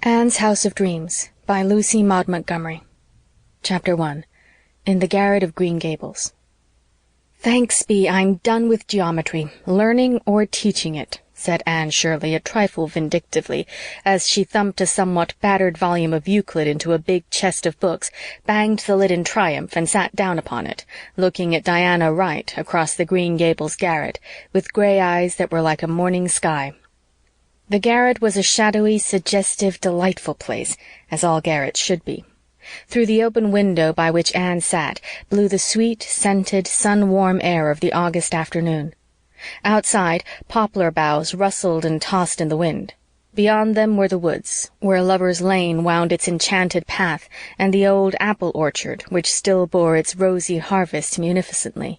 Anne's House of Dreams by Lucy Maud Montgomery. Chapter 1. In the Garret of Green Gables. "Thanks be, I'm done with geometry, learning or teaching it," said Anne Shirley a trifle vindictively, as she thumped a somewhat battered volume of Euclid into a big chest of books, banged the lid in triumph, and sat down upon it, looking at Diana Wright across the Green Gables garret, with gray eyes that were like a morning sky. The garret was a shadowy, suggestive, delightful place, as all garrets should be. Through the open window by which Anne sat blew the sweet, scented, sun-warm air of the August afternoon. Outside, poplar boughs rustled and tossed in the wind. Beyond them were the woods, where Lover's Lane wound its enchanted path, and the old apple orchard, which still bore its rosy harvest munificently.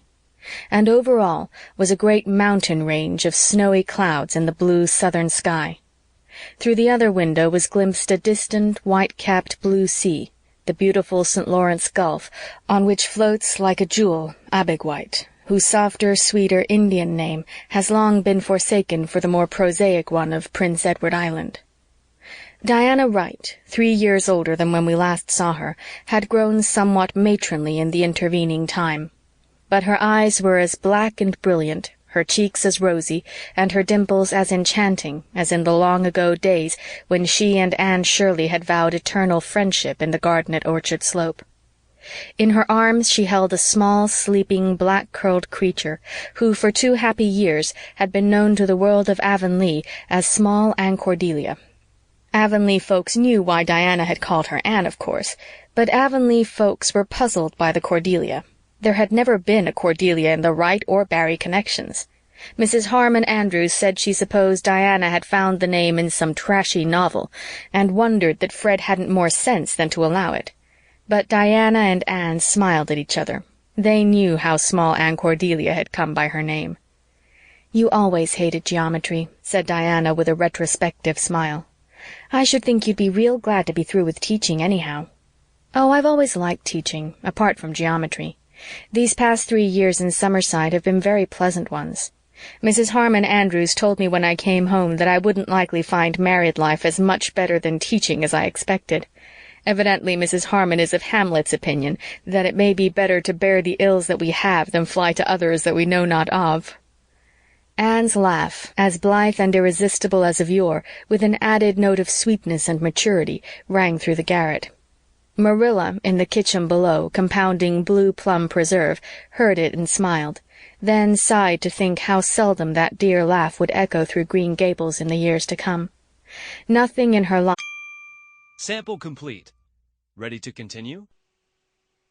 And over all was a great mountain range of snowy clouds in the blue southern sky. Through the other window was glimpsed a distant, white-capped blue sea, the beautiful St. Lawrence Gulf, on which floats like a jewel Abegweit, whose softer, sweeter Indian name has long been forsaken for the more prosaic one of Prince Edward Island. Diana Wright, 3 years older than when we last saw her, had grown somewhat matronly in the intervening time. But her eyes were as black and brilliant, her cheeks as rosy, and her dimples as enchanting as in the long-ago days when she and Anne Shirley had vowed eternal friendship in the garden at Orchard Slope. In her arms she held a small, sleeping, black-curled creature who for 2 happy years had been known to the world of Avonlea as small Anne Cordelia. Avonlea folks knew why Diana had called her Anne, of course, but Avonlea folks were puzzled by the Cordelia. There had never been a Cordelia in the Wright or Barry connections. Mrs. Harmon Andrews said she supposed Diana had found the name in some trashy novel, and wondered that Fred hadn't more sense than to allow it. But Diana and Anne smiled at each other. They knew how small Anne Cordelia had come by her name. "You always hated geometry," said Diana with a retrospective smile. "I should think you'd be real glad to be through with teaching anyhow." "Oh, I've always liked teaching, apart from geometry. These past 3 years in Summerside have been very pleasant ones. Mrs. Harmon Andrews told me when I came home that I wouldn't likely find married life as much better than teaching as I expected. Evidently Mrs. Harmon is of Hamlet's opinion that it may be better to bear the ills that we have than fly to others that we know not of." Anne's laugh, as blithe and irresistible as of yore, with an added note of sweetness and maturity, rang through the garret. Marilla, in the kitchen below, compounding blue plum preserve, heard it and smiled, then sighed to think how seldom that dear laugh would echo through Green Gables in the years to come. Nothing in her life. Sample complete. Ready to continue?